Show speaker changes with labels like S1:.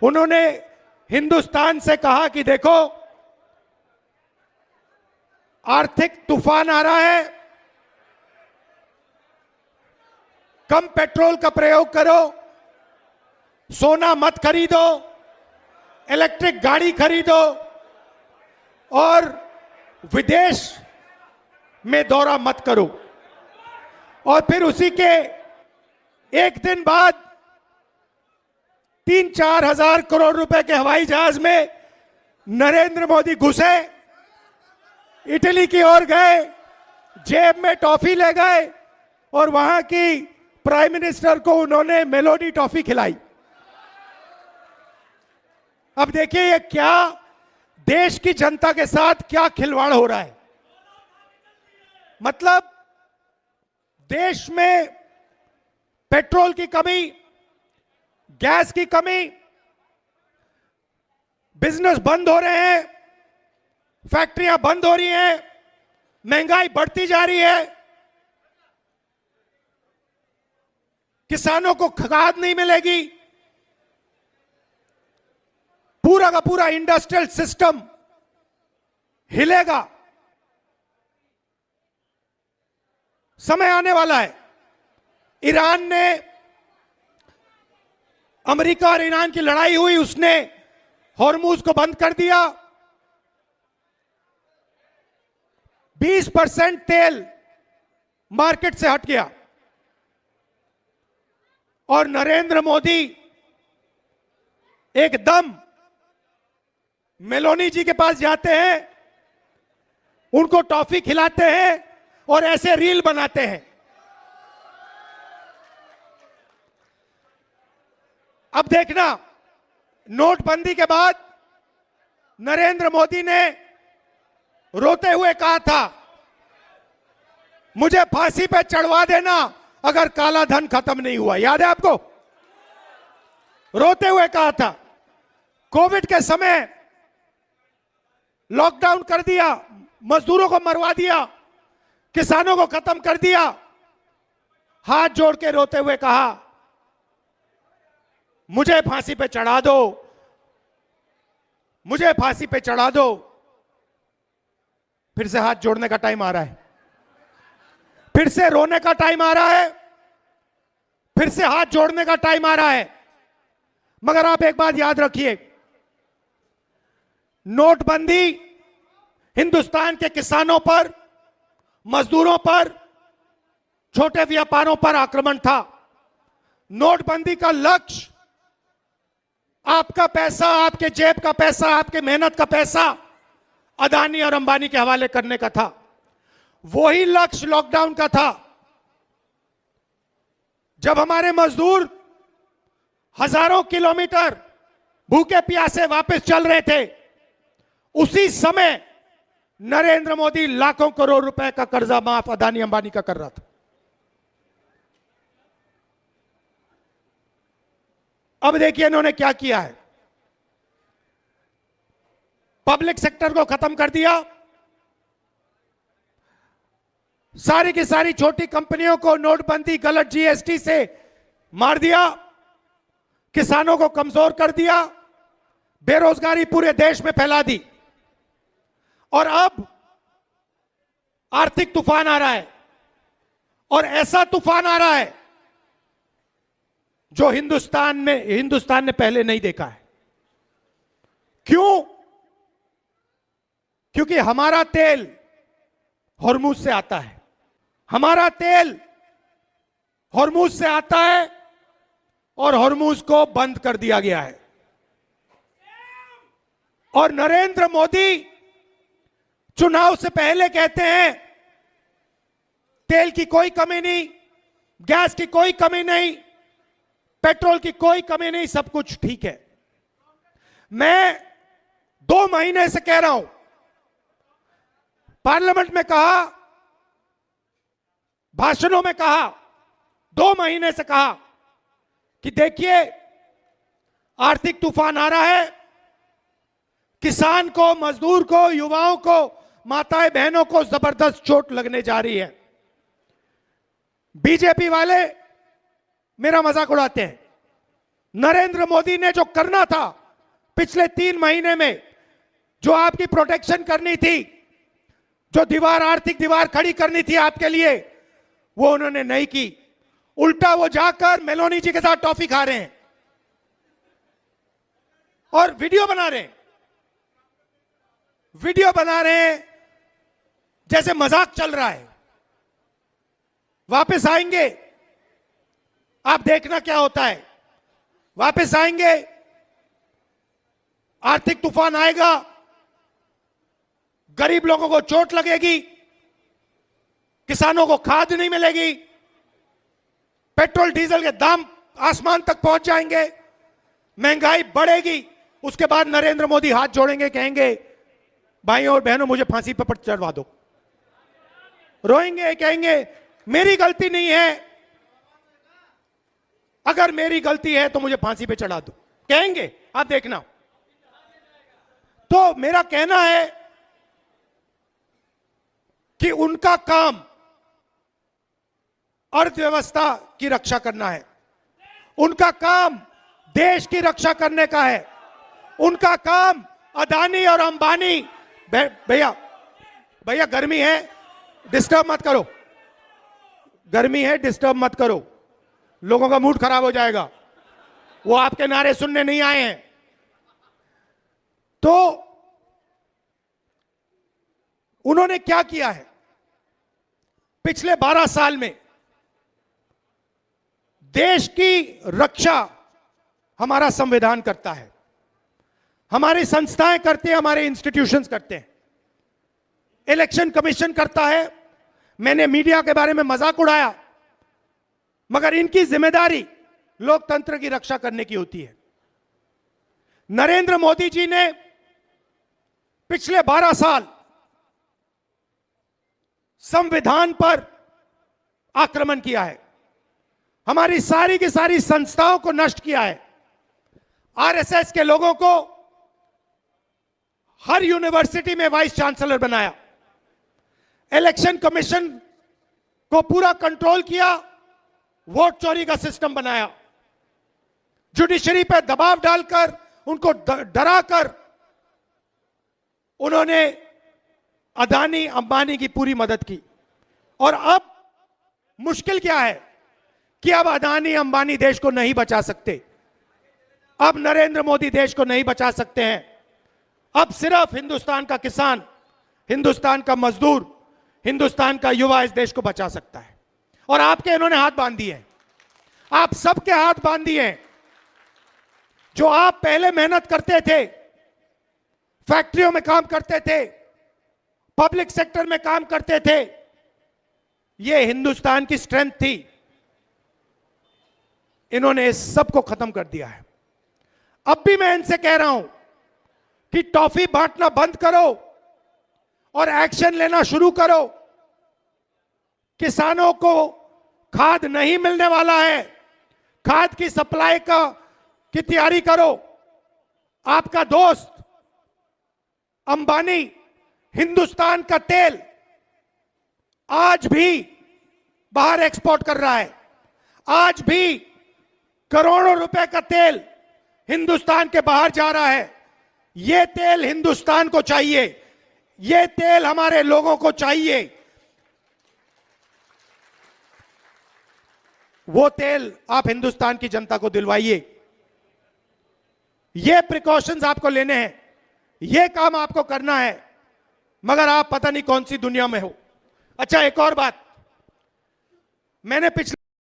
S1: उन्होंने हिंदुस्तान से कहा कि देखो, आर्थिक तूफान आ रहा है, कम पेट्रोल का प्रयोग करो, सोना मत खरीदो, इलेक्ट्रिक गाड़ी खरीदो और विदेश में दौरा मत करो। और फिर उसी के एक दिन बाद 3-4 हजार करोड़ रुपए के हवाई जहाज में नरेंद्र मोदी घुसे, इटली की ओर गए, जेब में टॉफी ले गए और वहां की प्राइम मिनिस्टर को उन्होंने मेलोडी टॉफी खिलाई। अब देखिए ये क्या देश की जनता के साथ क्या खिलवाड़ हो रहा है। मतलब देश में पेट्रोल की कमी, गैस की कमी, बिजनेस बंद हो रहे हैं, फैक्ट्रियां बंद हो रही हैं, महंगाई बढ़ती जा रही है, किसानों को खाद नहीं मिलेगी, पूरा का पूरा इंडस्ट्रियल सिस्टम हिलेगा। समय आने वाला है। ईरान ने, अमेरिका और ईरान की लड़ाई हुई, उसने हॉर्मुज को बंद कर दिया। 20% तेल मार्केट से हट गया और नरेंद्र मोदी एकदम मेलोनी जी के पास जाते हैं, उनको टॉफी खिलाते हैं और ऐसे रील बनाते हैं। अब देखना, नोटबंदी के बाद नरेंद्र मोदी ने रोते हुए कहा था, मुझे फांसी पे चढ़वा देना अगर काला धन खत्म नहीं हुआ। याद है आपको? रोते हुए कहा था। कोविड के समय लॉकडाउन कर दिया, मजदूरों को मरवा दिया, किसानों को खत्म कर दिया। हाथ जोड़ के रोते हुए कहा, मुझे फांसी पे चढ़ा दो, मुझे फांसी पे चढ़ा दो। फिर से हाथ जोड़ने का टाइम आ रहा है, फिर से रोने का टाइम आ रहा है, फिर से हाथ जोड़ने का टाइम आ रहा है। मगर आप एक बात याद रखिए, नोटबंदी हिंदुस्तान के किसानों पर, मजदूरों पर, छोटे व्यापारों पर आक्रमण था। नोटबंदी का लक्ष्य आपका पैसा, आपके जेब का पैसा, आपके मेहनत का पैसा अदानी और अंबानी के हवाले करने का था। वही लक्ष्य लॉकडाउन का था। जब हमारे मजदूर हजारों किलोमीटर भूखे प्यासे वापस चल रहे थे, उसी समय नरेंद्र मोदी लाखों करोड़ रुपए का कर्जा माफ अदानी अंबानी का कर रहा था। अब देखिए इन्होंने क्या किया है। पब्लिक सेक्टर को खत्म कर दिया, सारी की सारी छोटी कंपनियों को नोटबंदी, गलत जीएसटी से मार दिया, किसानों को कमजोर कर दिया, बेरोजगारी पूरे देश में फैला दी। और अब आर्थिक तूफान आ रहा है, और ऐसा तूफान आ रहा है जो हिंदुस्तान ने पहले नहीं देखा है। क्यों? क्योंकि हमारा तेल हॉर्मुज से आता है, हमारा तेल हॉर्मुज से आता है और हॉर्मुज को बंद कर दिया गया है। और नरेंद्र मोदी चुनाव से पहले कहते हैं तेल की कोई कमी नहीं, गैस की कोई कमी नहीं, पेट्रोल की कोई कमी नहीं, सब कुछ ठीक है। मैं 2 महीने से कह रहा हूं, पार्लियामेंट में कहा, भाषणों में कहा, 2 महीने से कहा कि देखिए आर्थिक तूफान आ रहा है, किसान को, मजदूर को, युवाओं को, माताएं बहनों को जबरदस्त चोट लगने जा रही है। बीजेपी वाले मेरा मजाक उड़ाते हैं, नरेंद्र मोदी ने जो करना था पिछले 3 महीने में, जो आपकी प्रोटेक्शन करनी थी, जो दीवार, आर्थिक दीवार खड़ी करनी थी आपके लिए, वो उन्होंने नहीं की। उल्टा वो जाकर मेलोनी जी के साथ टॉफी खा रहे हैं और वीडियो बना रहे हैं, जैसे मजाक चल रहा है। वापस आएंगे, आप देखना क्या होता है। वापस आएंगे, आर्थिक तूफान आएगा, गरीब लोगों को चोट लगेगी, किसानों को खाद नहीं मिलेगी, पेट्रोल डीजल के दाम आसमान तक पहुंच जाएंगे, महंगाई बढ़ेगी। उसके बाद नरेंद्र मोदी हाथ जोड़ेंगे, कहेंगे भाइयों और बहनों मुझे फांसी पर चढ़वा दो। रोएंगे, कहेंगे मेरी गलती नहीं है, अगर मेरी गलती है तो मुझे फांसी पे चढ़ा दो, कहेंगे, आप देखना। तो मेरा कहना है कि उनका काम अर्थव्यवस्था की रक्षा करना है, उनका काम देश की रक्षा करने का है, उनका काम अदानी और अंबानी। भैया गर्मी है, डिस्टर्ब मत करो, गर्मी है, डिस्टर्ब मत करो, लोगों का मूड खराब हो जाएगा, वो आपके नारे सुनने नहीं आए हैं। तो उन्होंने क्या किया है पिछले 12 साल में? देश की रक्षा हमारा संविधान करता है, हमारी संस्थाएं करते हैं, हमारे इंस्टीट्यूशंस करते हैं, इलेक्शन कमीशन करता है। मैंने मीडिया के बारे में मजाक उड़ाया, मगर इनकी जिम्मेदारी लोकतंत्र की रक्षा करने की होती है। नरेंद्र मोदी जी ने पिछले 12 साल संविधान पर आक्रमण किया है, हमारी सारी की सारी संस्थाओं को नष्ट किया है, आरएसएस के लोगों को हर यूनिवर्सिटी में वाइस चांसलर बनाया, इलेक्शन कमीशन को पूरा कंट्रोल किया, वोट चोरी का सिस्टम बनाया, जुडिशरी पर दबाव डालकर उनको डराकर उन्होंने अदानी अंबानी की पूरी मदद की। और अब मुश्किल क्या है कि अब अदानी अंबानी देश को नहीं बचा सकते, अब नरेंद्र मोदी देश को नहीं बचा सकते हैं। अब सिर्फ हिंदुस्तान का किसान, हिंदुस्तान का मजदूर, हिंदुस्तान का युवा इस देश को बचा सकता है। और आपके इन्होंने हाथ बांध दिए हैं, आप सबके हाथ बांध दिए हैं। जो आप पहले मेहनत करते थे, फैक्ट्रियों में काम करते थे, पब्लिक सेक्टर में काम करते थे, ये हिंदुस्तान की स्ट्रेंथ थी, इन्होंने इस सब को खत्म कर दिया है। अब भी मैं इनसे कह रहा हूं कि टॉफी बांटना बंद करो और एक्शन लेना शुरू करो। किसानों को खाद नहीं मिलने वाला है, खाद की सप्लाई की तैयारी करो। आपका दोस्त अंबानी हिंदुस्तान का तेल आज भी बाहर एक्सपोर्ट कर रहा है, आज भी करोड़ों रुपए का तेल हिंदुस्तान के बाहर जा रहा है। यह तेल हिंदुस्तान को चाहिए, यह तेल हमारे लोगों को चाहिए। वो तेल आप हिंदुस्तान की जनता को दिलवाइए। ये प्रिकॉशंस आपको लेने हैं, ये काम आपको करना है, मगर आप पता नहीं कौन सी दुनिया में हो। अच्छा, एक और बात, मैंने पिछले